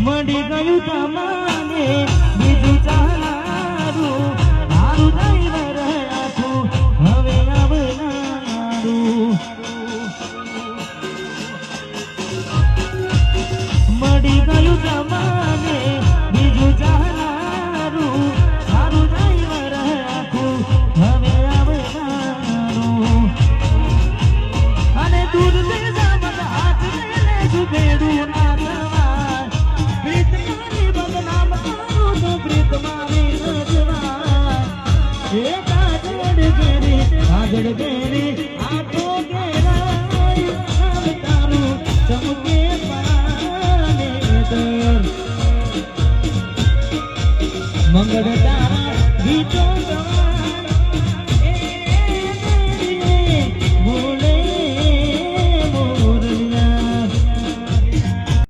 મળી ગયું તમારે બીજું ચાલારું તારું ડ્રાઈવર આખું હવે આવનારું મળી ગયું તમારે બીજું ચાલારું તારું ડ્રાઈવર આખું હવે આવનારું અને દૂર હાથ બેડું ના જવાય પ્રીત મારી બદનામ કરું તો પ્રીત મારી ન જવાય એ કાગળ ઘેરી આખો ઘેરાય નામ તારું ચમકે પાને મંગળ તારા ગીતો ગવા